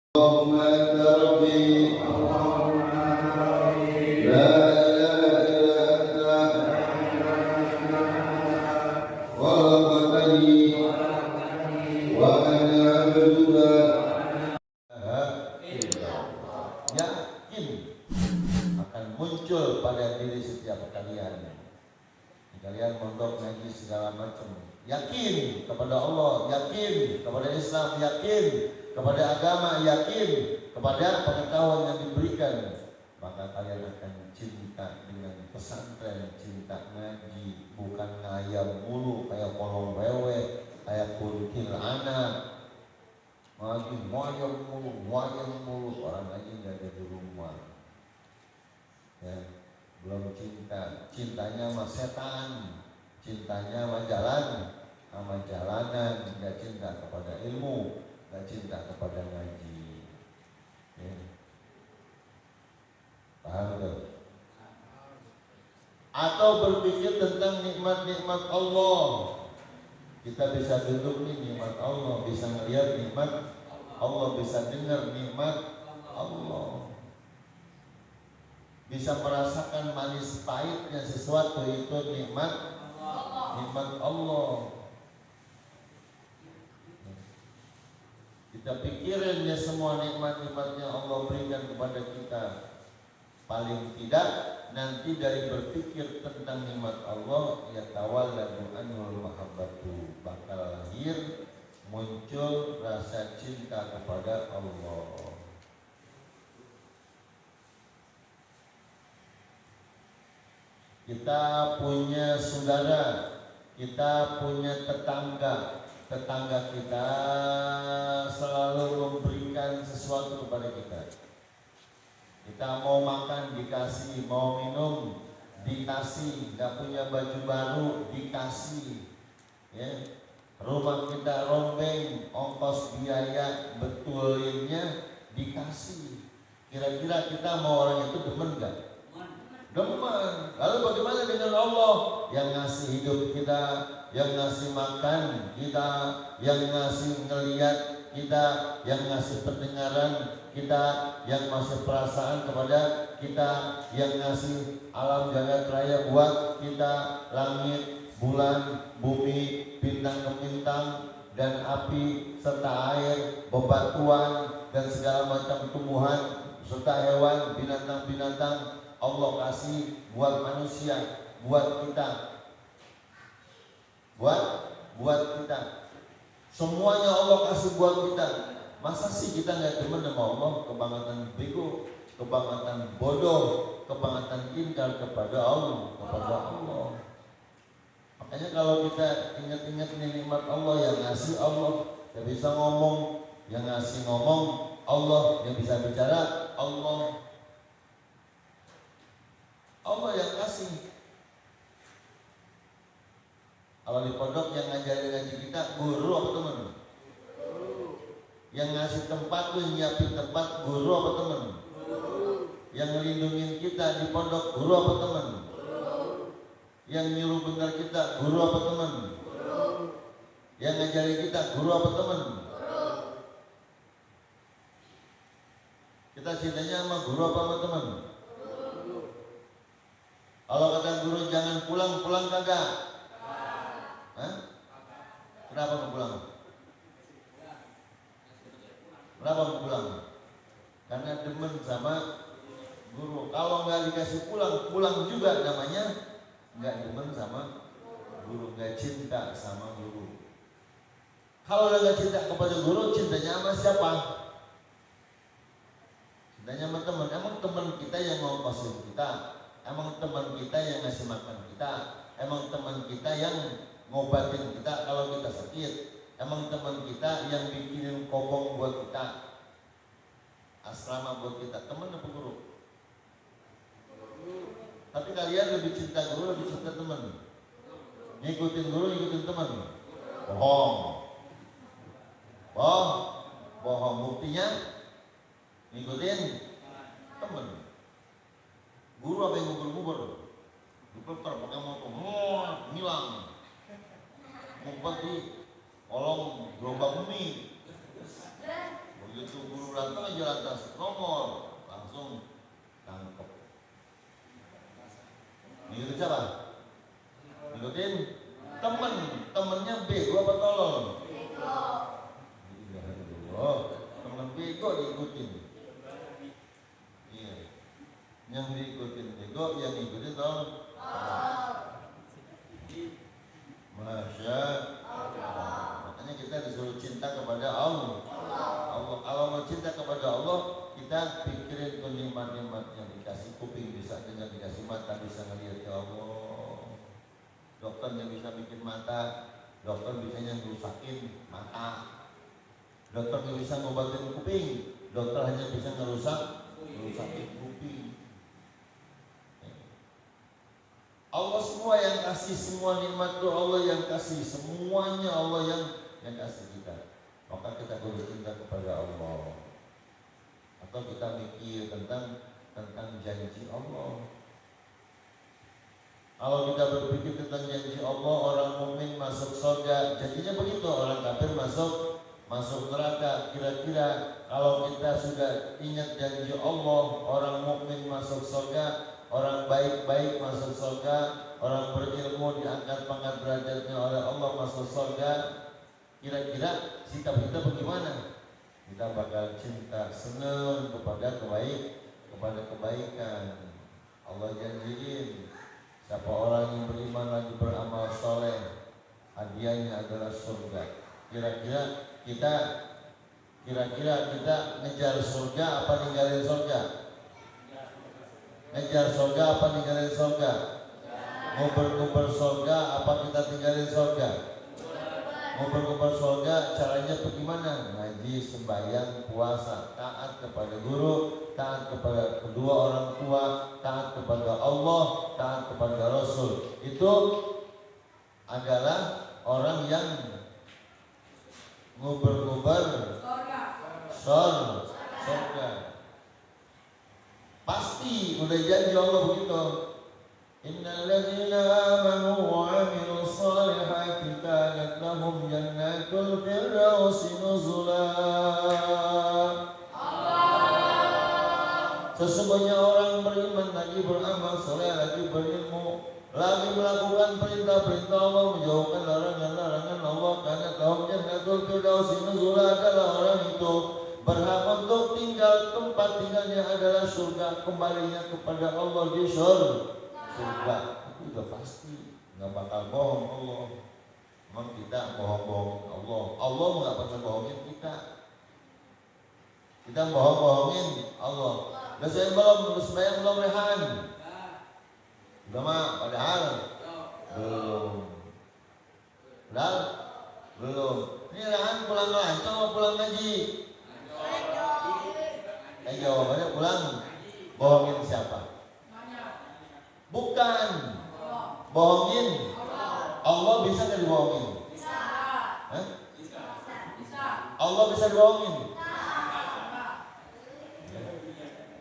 اللهم أنت ربي لا إله إلا أنت خلقتني وأنا عبدك. Yakin akan muncul pada diri setiap kalian. Kalian mondok ngaji segala macam, yakin kepada Allah, yakin kepada Islam, yakin kepada agama, yakin kepada pengetahuan yang diberikan, maka kalian akan cinta dengan pesantren, cinta ngaji, bukan ngayam mulu kayak kolong wewe, kayak kuntil anak, ngaji moyong mulu, orang ngaji nggak ada di rumah, ya. Belum cinta, cintanya sama setan, cintanya sama jalan, sama jalanan, nggak cinta kepada ilmu, nggak cinta kepada ngaji, ya. Paham tuh? Atau berpikir tentang nikmat-nikmat Allah. Kita bisa duduk nih, nikmat Allah, bisa melihat nikmat Allah, bisa dengar nikmat Allah, bisa merasakan manis pahitnya sesuatu, itu nikmat Allah. Kita pikirin ya semua nikmat-nikmatnya Allah berikan kepada kita. Paling tidak nanti dari berpikir tentang nikmat Allah, ya tawalladu anul mahabbatu, bakal lahir muncul rasa cinta kepada Allah. Kita punya saudara, kita punya tetangga kita selalu memberikan sesuatu kepada kita. Kita mau makan dikasih, mau minum dikasih, nggak punya baju baru dikasih, ya. Rumah kita rombeng, ongkos biaya betulinnya dikasih. Kira-kira kita mau orang itu demen nggak? Demen. Lalu bagaimana dengan Allah yang ngasih hidup kita, yang ngasih makan kita, yang ngasih ngeliat kita, yang ngasih pendengaran kita, yang ngasih perasaan kepada kita, yang ngasih alam jagat raya buat kita, langit, bulan, bumi, bintang kebintang, dan api, serta air, bebatuan, dan segala macam tumbuhan, serta hewan, binatang-binatang. Allah kasih buat manusia, buat kita, buat kita. Semuanya Allah kasih buat kita. Masa sih kita nggak demen sama Allah? Kebangetan bego, kebangetan bodoh, kebangetan ingkar kepada Allah, Makanya kalau kita ingat-ingat nikmat Allah, yang ngasih Allah, yang bisa ngomong, yang ngasih ngomong Allah, yang bisa bicara Allah. Allah yang kasih. Kalau di pondok yang ngajarin ngaji kita guru apa teman? Yang ngasih tempat tuh, nyiapin tempat, guru apa teman? Yang ngelindungin kita di pondok, guru apa teman? Yang nyuruh benar kita, guru apa teman? Yang ngajarin kita, guru apa teman? Kita cintanya sama guru apa sama teman? Kalau kata guru jangan pulang kagak? Hah? Kenapa mau pulang? Kenapa mau pulang? Karena demen sama guru. Kalau nggak dikasih pulang juga namanya nggak demen sama guru, nggak cinta sama guru. Kalau nggak cinta kepada guru, cintanya sama siapa? Cintanya sama teman. Emang teman kita yang mau kasih kita? Emang teman kita yang ngasih makan kita? Emang teman kita yang ngobatin kita kalau kita sakit? Emang teman kita yang bikinin kobong buat kita, asrama buat kita? Teman apa guru? Tapi kalian lebih cinta guru, lebih cinta teman? Ngikutin guru, ngikutin teman? Bohong. Buktinya ngikutin teman. Guru apa yang ngubur-ngubur? Diputar pakai motor, ngilang. Ngumpet di kolong gelombang bumi. Begitu guru datang aja lantas nomor, langsung tangkep. Ngikutin siapa? Ngikutin temennya bego apa tolol? Bego. Temen bego diikutin. Iya. Yang diikutin bego, yang diikutin tolol. Masya Allah. Makanya kita disuruh cinta kepada Allah. Kalau mau cinta kepada Allah, kita pikirin tuh nikmat-nikmat yang dikasih kuping bisa dengar, dikasih mata bisa ngelihat. Ya Allah, dokter yang bisa bikin mata, dokter bisanya ngerusakin mata, dokter yang bisa ngobatin kuping, dokter hanya bisa ngerusakin kuping. Allah semua yang kasih, semua nikmat itu Allah yang kasih, semuanya Allah yang kasih kita. Maka kita perlu cinta kepada Allah. Atau kita mikir tentang janji Allah. Kalau kita berpikir tentang janji Allah, orang mukmin masuk surga, jadinya begitu, orang kafir masuk neraka. Kira-kira kalau kita sudah ingat janji Allah, orang mukmin masuk surga, orang baik-baik masuk surga, orang berilmu diangkat pangkat derajatnya oleh Allah masuk surga. Kira-kira sikap kita bagaimana? Kita bakal cinta, senang kepada kebaikan. Allah janjiin, siapa orang yang beriman lagi beramal soleh, hadiahnya adalah surga. Kira-kira kita ngejar surga apa ninggalin surga? Ngejar surga apa ninggalin surga? Nguber-nguber surga apa kita tinggalin surga? Nguber-nguber surga caranya bagaimana? Ngaji, sembahyang, puasa, taat kepada guru, taat kepada kedua orang tua, taat kepada Allah, taat kepada Rasul. Itu adalah orang yang nguber-nguber surga. Pasti udah janji Allah begitu. Innal ladzina amanu wa 'amilus solihati kanat lahum jannatul firdausi nuzula. Sesungguhnya orang beriman lagi beramal soleh, lagi berilmu, lagi melakukan perintah-perintah Allah, menjauhkan larangan-larangan Allah, karena lahum jannatul firdausi nuzula, adalah orang itu berhak untuk tinggal, tempat tinggalnya adalah surga, kembalinya kepada Allah di surga. Itu udah pasti, nggak bakal bohong Allah. Memang kita bohong-bohongin Allah. Allah nggak pernah bohongin kita. Kita bohong-bohongin Allah. Udah saya belum rehan. Udah mah padahal belum. Ini rehan pulang lancong atau pulang ngaji? Jawabannya pulang. Bohongin siapa? Bukan bohongin Allah. Bisa nggak dibohongin? Bisa. Allah bisa dibohongin?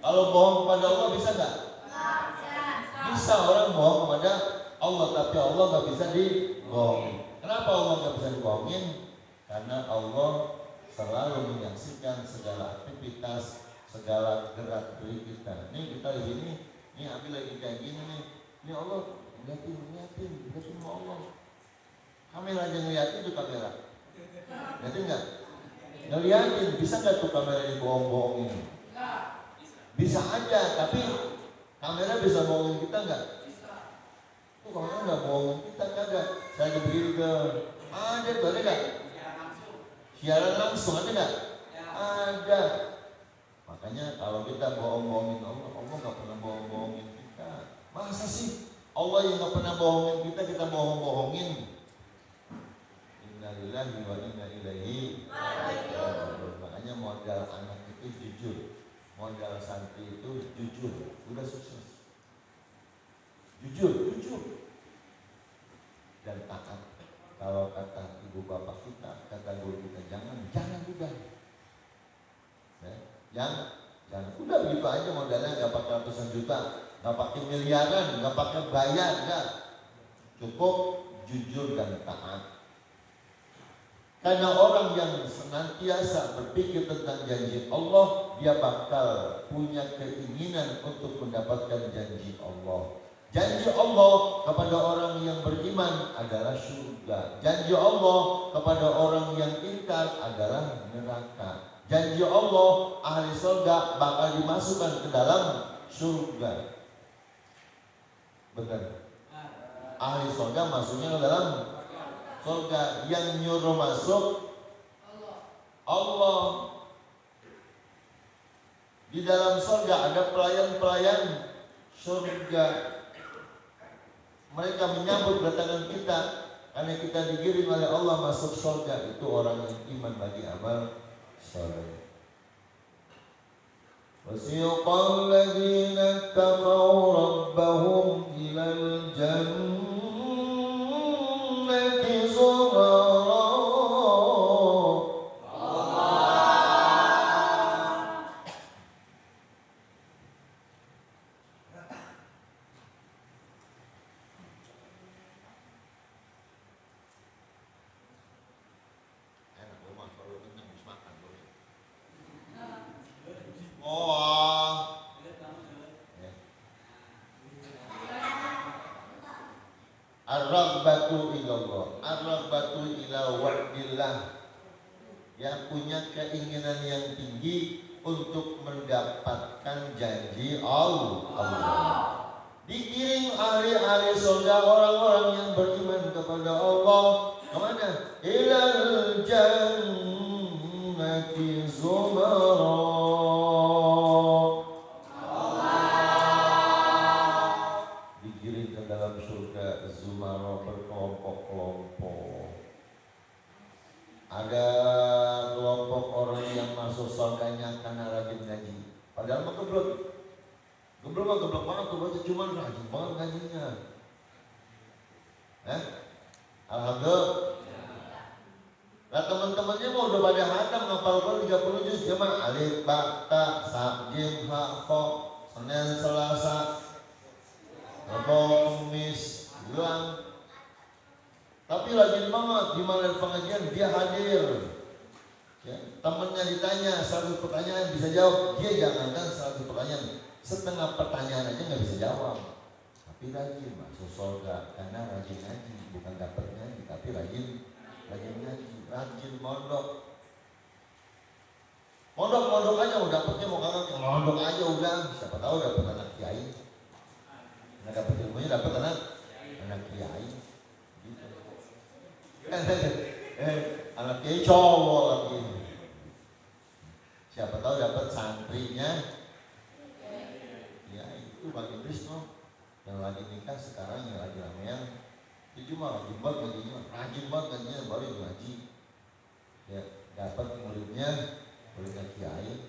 Kalau bohong kepada Allah bisa nggak? Bisa orang bohong kepada Allah, tapi Allah nggak bisa dibohongin. Kenapa Allah nggak bisa dibohongin? Karena Allah selalu menyaksikan segala aktivitas, segala gerak gerik kita. Nih kita begini. Ini Abi lagi kayak gini nih. Ini Allah ngeliatin sama Allah. Kamera aja ngeliatin tuh kamera. Ngeliatin nggak? Ngeliatin. Bisa nggak tuh kamera dibohong-bohongin? Bisa aja, tapi kamera bisa bohongin kita nggak? Tuh kamera nggak bohongin kita kagak. Saya lagi begini ke ada tuh, ada nggak? Siaran langsung ada nggak? Ada. Makanya kalau kita bohong-bohongin Allah, Allah nggak pernah bohong-bohongin kita. Masa sih Allah yang nggak pernah bohongin kita bohong-bohongin? Innalillahi wa inna ilaihi raji'un. Makanya modal anak itu jujur, modal santri itu jujur. Udah sukses. Jujur dan taat. Kalau kata ibu bapak kita, kata guru kita, jangan juga. Jangan udah begitu aja modalnya, nggak pakai ratusan juta, nggak pakai miliaran, nggak pakai bayar, nggak. Cukup jujur dan taat. Karena orang yang senantiasa berpikir tentang janji Allah, dia bakal punya keinginan untuk mendapatkan janji Allah. Janji Allah kepada orang yang beriman adalah surga. Janji Allah kepada orang yang ingkar adalah neraka. Janji Allah, ahli surga bakal dimasukkan ke dalam surga. Benar. Ahli surga masuknya ke dalam surga. Yang nyuruh masuk Allah. Di dalam surga ada pelayan-pelayan surga. Mereka menyambut kedatangan kita karena kita digiring oleh Allah masuk surga. Itu orang yang iman bagi amal saleh. Wasiqal ladzina taqaw rabbahum ilal jannati zumara. Ar-raghbatu ilallah, ar-raghbatu ila wa'dillah, yang punya keinginan yang tinggi untuk mendapatkan janji Allah. Dikirim ahli-ahli surga, orang-orang yang beriman kepada Allah, kemana? Ilal jannati zumara. Ada kelompok orang yang masuk surganya karena rajin ngaji. Padahal mah geblek banget tuh, baca cuma rajin banget ngajinya. Alhamdulillah. Nah teman-temannya mau udah pada hatam ngapal Quran 30 juz, cuma alif, ba, ta, sa, jim, ha, kho, Senin, Selasa, Rabu, Kamis, hilang. Tapi rajin banget, di mana pengajian dia hadir. Ya, temennya ditanya 100 pertanyaan bisa jawab, dia jangankan 100 pertanyaan, setengah pertanyaan aja nggak bisa jawab. Tapi rajin masuk surga karena rajin ngaji, bukan dapat ngaji, tapi rajin ngaji, rajin mondok. Mondok aja, mau dapetnya mau kagak, mondok aja udah. Siapa tahu dapat anak kiai, nggak dapat ilmunya dapat anak kiai. Anak kiai cowok lagi. Siapa tahu dapat santrinya. Ya itu Bang Idris no, yang lagi nikah sekarang, yang lagi ramean. Itu cuma rajin banget ngajinya, baru ngaji. Ya dapat muridnya kiai.